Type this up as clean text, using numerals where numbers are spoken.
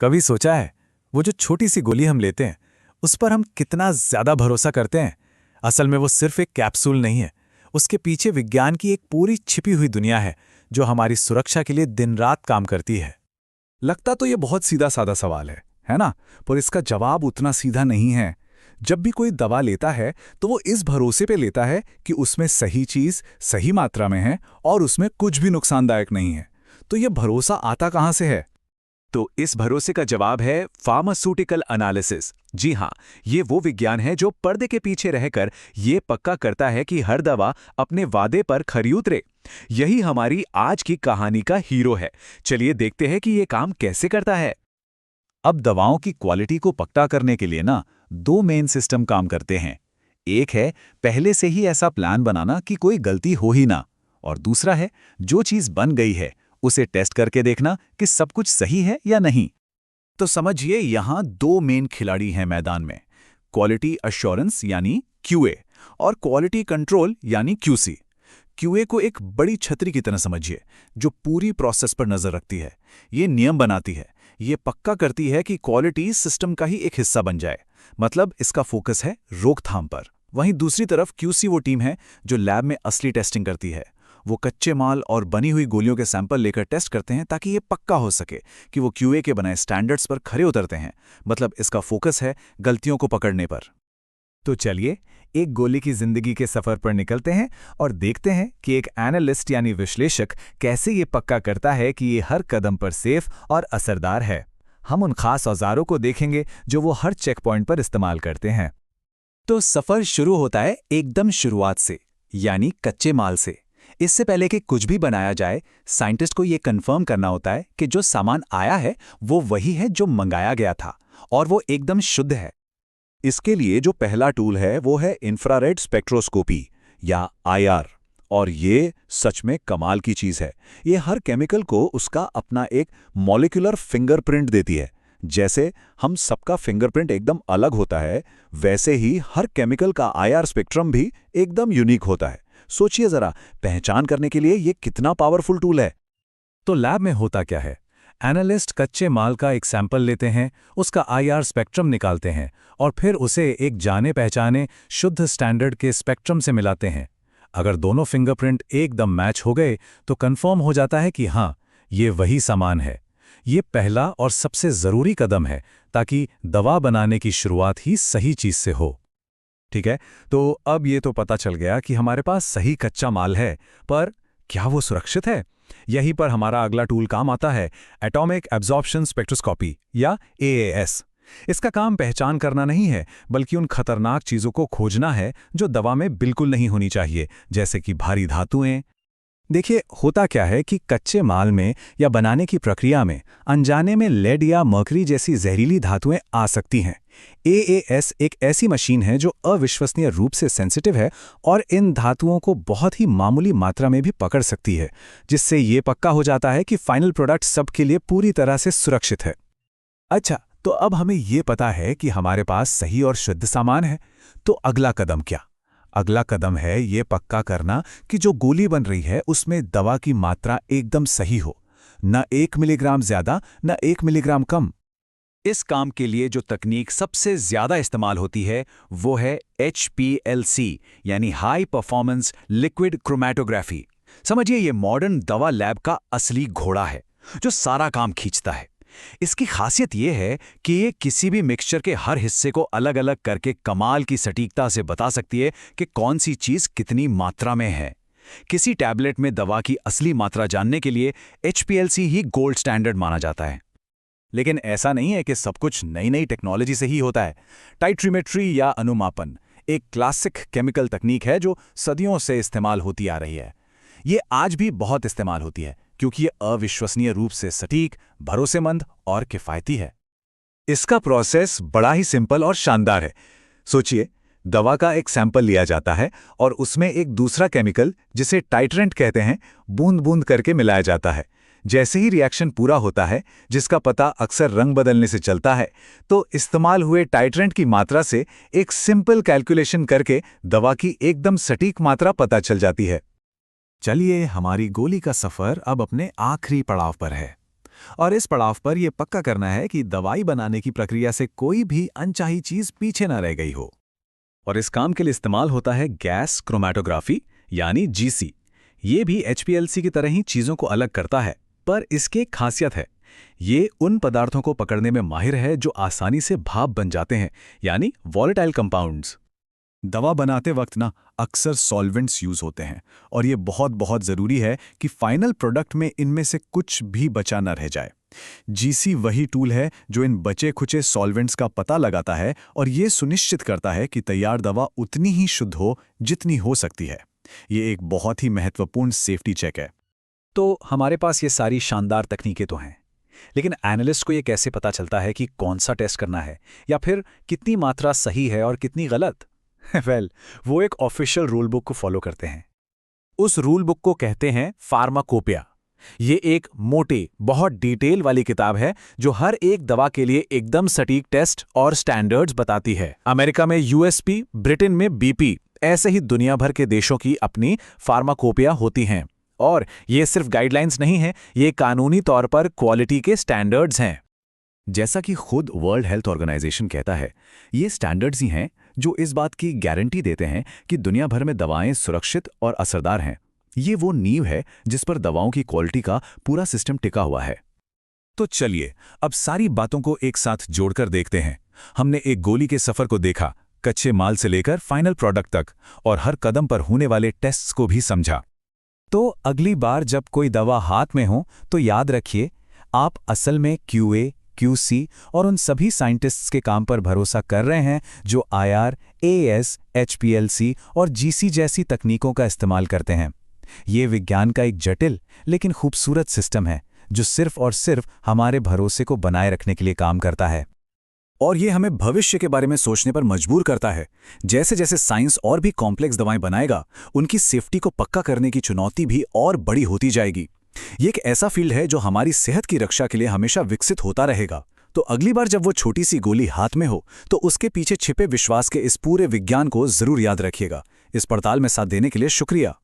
कभी सोचा है वो जो छोटी सी गोली हम लेते हैं उस पर हम कितना ज्यादा भरोसा करते हैं। असल में वो सिर्फ एक कैप्सूल नहीं है, उसके पीछे विज्ञान की एक पूरी छिपी हुई दुनिया है जो हमारी सुरक्षा के लिए दिन रात काम करती है। लगता तो ये बहुत सीधा साधा सवाल है ना? पर इसका जवाब उतना सीधा नहीं है। जब भी कोई दवा लेता है तो वो इस भरोसे पे लेता है कि उसमें सही चीज सही मात्रा में है और उसमें कुछ भी नुकसानदायक नहीं है। तो ये भरोसा आता कहाँ से है? तो इस भरोसे का जवाब है फार्मास्यूटिकल एनालिसिस। जी हाँ, ये वो विज्ञान है जो पर्दे के पीछे रहकर ये पक्का करता है कि हर दवा अपने वादे पर खरी उतरे। यही हमारी आज की कहानी का हीरो है। चलिए देखते हैं कि ये काम कैसे करता है। अब दवाओं की क्वालिटी को पक्का करने के लिए ना दो मेन सिस्टम काम करते हैं। एक है पहले से ही ऐसा प्लान बनाना कि कोई गलती हो ही ना, और दूसरा है जो चीज बन गई है उसे टेस्ट करके देखना कि सब कुछ सही है या नहीं। तो समझिए यहां दो मेन खिलाड़ी हैं मैदान में, क्वालिटी अश्योरेंस यानी क्यूए और क्वालिटी कंट्रोल यानी क्यूसी। क्यूए को एक बड़ी छतरी की तरह समझिए जो पूरी प्रोसेस पर नजर रखती है। ये नियम बनाती है, ये पक्का करती है कि क्वालिटी सिस्टम का ही एक हिस्सा बन जाए, मतलब इसका फोकस है रोकथाम पर। वहीं दूसरी तरफ क्यूसी वो टीम है जो लैब में असली टेस्टिंग करती है। वो कच्चे माल और बनी हुई गोलियों के सैंपल लेकर टेस्ट करते हैं ताकि ये पक्का हो सके कि वो क्यूए के बनाए स्टैंडर्ड्स पर खरे उतरते हैं। मतलब इसका फोकस है गलतियों को पकड़ने पर। तो चलिए एक गोली की जिंदगी के सफर पर निकलते हैं और देखते हैं कि एक एनालिस्ट यानी विश्लेषक कैसे ये पक्का करता है कि ये हर कदम पर सेफ और असरदार है। हम उन खास औजारों को देखेंगे जो वो हर चेक पॉइंट पर इस्तेमाल करते हैं। तो सफर शुरू होता है एकदम शुरुआत से, यानी कच्चे माल से। इससे पहले कि कुछ भी बनाया जाए, साइंटिस्ट को यह कंफर्म करना होता है कि जो सामान आया है वो वही है जो मंगाया गया था और वो एकदम शुद्ध है। इसके लिए जो पहला टूल है वो है इंफ्रारेड स्पेक्ट्रोस्कोपी या आईआर, और ये सच में कमाल की चीज है। ये हर केमिकल को उसका अपना एक मॉलिक्यूलर फिंगरप्रिंट देती है। जैसे हम सबका फिंगरप्रिंट एकदम अलग होता है, वैसे ही हर केमिकल का आईआर स्पेक्ट्रम भी एकदम यूनिक होता है। सोचिए जरा, पहचान करने के लिए ये कितना पावरफुल टूल है। तो लैब में होता क्या है? एनालिस्ट कच्चे माल का एक सैंपल लेते हैं, उसका आईआर स्पेक्ट्रम निकालते हैं और फिर उसे एक जाने पहचाने शुद्ध स्टैंडर्ड के स्पेक्ट्रम से मिलाते हैं। अगर दोनों फिंगरप्रिंट एकदम मैच हो गए तो कंफर्म हो जाता है कि हाँ, ये वही सामान है। ये पहला और सबसे जरूरी कदम है ताकि दवा बनाने की शुरुआत ही सही चीज से हो। ठीक है, तो अब ये तो पता चल गया कि हमारे पास सही कच्चा माल है, पर क्या वो सुरक्षित है? यहीं पर हमारा अगला टूल काम आता है, एटॉमिक एब्जॉर्प्शन स्पेक्ट्रोस्कोपी या एएएस। इसका काम पहचान करना नहीं है, बल्कि उन खतरनाक चीजों को खोजना है जो दवा में बिल्कुल नहीं होनी चाहिए, जैसे कि भारी धातुएं। देखिए, होता क्या है कि कच्चे माल में या बनाने की प्रक्रिया में अनजाने में लेड या मर्करी जैसी जहरीली धातुएं आ सकती हैं। एएएस एक ऐसी मशीन है जो अविश्वसनीय रूप से सेंसिटिव है और इन धातुओं को बहुत ही मामूली मात्रा में भी पकड़ सकती है, जिससे ये पक्का हो जाता है कि फाइनल प्रोडक्ट सबके लिए पूरी तरह से सुरक्षित है। अच्छा, तो अब हमें ये पता है कि हमारे पास सही और शुद्ध सामान है, तो अगला कदम क्या? अगला कदम है ये पक्का करना कि जो गोली बन रही है उसमें दवा की मात्रा एकदम सही हो, न 1 मिलीग्राम ज्यादा न 1 मिलीग्राम कम। इस काम के लिए जो तकनीक सबसे ज्यादा इस्तेमाल होती है वो है HPLC यानी हाई परफॉर्मेंस लिक्विड क्रोमैटोग्राफी। समझिए, ये मॉडर्न दवा लैब का असली घोड़ा है जो सारा काम खींचता है। इसकी खासियत यह है कि ये किसी भी मिक्सचर के हर हिस्से को अलग अलग करके कमाल की सटीकता से बता सकती है कि कौन सी चीज कितनी मात्रा में है। किसी टैबलेट में दवा की असली मात्रा जानने के लिए HPLC ही गोल्ड स्टैंडर्ड माना जाता है। लेकिन ऐसा नहीं है कि सब कुछ नई नई टेक्नोलॉजी से ही होता है। टाइट्रीमेट्री या अनुमापन एक क्लासिक केमिकल तकनीक है जो सदियों से इस्तेमाल होती आ रही है। ये आज भी बहुत इस्तेमाल होती है क्योंकि ये अविश्वसनीय रूप से सटीक, भरोसेमंद और किफ़ायती है। इसका प्रोसेस बड़ा ही सिंपल और शानदार है। सोचिए, दवा का एक सैंपल लिया जाता है और उसमें एक दूसरा केमिकल, जिसे टाइट्रेंट कहते हैं, बूंद बूंद करके मिलाया जाता है। जैसे ही रिएक्शन पूरा होता है, जिसका पता अक्सर रंग बदलने से चलता है, तो इस्तेमाल हुए टाइट्रेंट की मात्रा से एक सिंपल कैलकुलेशन करके दवा की एकदम सटीक मात्रा पता चल जाती है। चलिए, हमारी गोली का सफर अब अपने आखिरी पड़ाव पर है। और इस पड़ाव पर यह पक्का करना है कि दवाई बनाने की प्रक्रिया से कोई भी अनचाही चीज पीछे न रह गई हो। और इस काम के लिए इस्तेमाल होता है गैस क्रोमैटोग्राफी यानी जीसी। ये भी HPLC की तरह ही चीजों को अलग करता है, पर इसकी एक खासियत है। ये उन पदार्थों को पकड़ने में माहिर है जो आसानी से भाप बन जाते हैं, यानी वॉलेटाइल कंपाउंड्स। दवा बनाते वक्त ना अक्सर सॉल्वेंट्स यूज होते हैं और ये बहुत ज़रूरी है कि फाइनल प्रोडक्ट में इनमें से कुछ भी बचा न रह जाए। जीसी वही टूल है जो इन बचे खुचे सॉल्वेंट्स का पता लगाता है और ये सुनिश्चित करता है कि तैयार दवा उतनी ही शुद्ध हो जितनी हो सकती है। ये एक बहुत ही महत्वपूर्ण सेफ्टी चेक है। तो हमारे पास ये सारी शानदार तकनीकें तो हैं, लेकिन एनालिस्ट को ये कैसे पता चलता है कि कौन सा टेस्ट करना है या फिर कितनी मात्रा सही है और कितनी गलत? वो एक ऑफिशियल रूल बुक को फॉलो करते हैं। उस रूल बुक को कहते हैं फार्माकोपिया। ये एक मोटी, बहुत डिटेल वाली किताब है जो हर एक दवा के लिए एकदम सटीक टेस्ट और स्टैंडर्ड्स बताती है। अमेरिका में USP, ब्रिटेन में BP, ऐसे ही दुनिया भर के देशों की अपनी फार्माकोपिया होती हैं। और ये सिर्फ गाइडलाइंस नहीं है, ये कानूनी तौर पर क्वालिटी के स्टैंडर्ड्स हैं। जैसा कि खुद वर्ल्ड हेल्थ ऑर्गेनाइजेशन कहता है, ये स्टैंडर्ड्स ही हैं जो इस बात की गारंटी देते हैं कि दुनिया भर में दवाएं सुरक्षित और असरदार हैं। ये वो नींव है जिस पर दवाओं की क्वालिटी का पूरा सिस्टम टिका हुआ है। तो चलिए अब सारी बातों को एक साथ जोड़कर देखते हैं। हमने एक गोली के सफर को देखा, कच्चे माल से लेकर फाइनल प्रोडक्ट तक, और हर कदम पर होने वाले टेस्ट्स को भी समझा। तो अगली बार जब कोई दवा हाथ में हो तो याद रखिए, आप असल में QA, QC और उन सभी साइंटिस्ट्स के काम पर भरोसा कर रहे हैं जो IR, AS, HPLC और GC जैसी तकनीकों का इस्तेमाल करते हैं। ये विज्ञान का एक जटिल लेकिन खूबसूरत सिस्टम है जो सिर्फ और सिर्फ हमारे भरोसे को बनाए रखने के लिए काम करता है। और ये हमें भविष्य के बारे में सोचने पर मजबूर करता है। जैसे जैसे साइंस और भी कॉम्प्लेक्स दवाएं बनाएगा, उनकी सेफ्टी को पक्का करने की चुनौती भी और बड़ी होती जाएगी। ये एक ऐसा फील्ड है जो हमारी सेहत की रक्षा के लिए हमेशा विकसित होता रहेगा। तो अगली बार जब वो छोटी सी गोली हाथ में हो तो उसके पीछे छिपे विश्वास के इस पूरे विज्ञान को जरूर याद रखिएगा। इस पड़ताल में साथ देने के लिए शुक्रिया।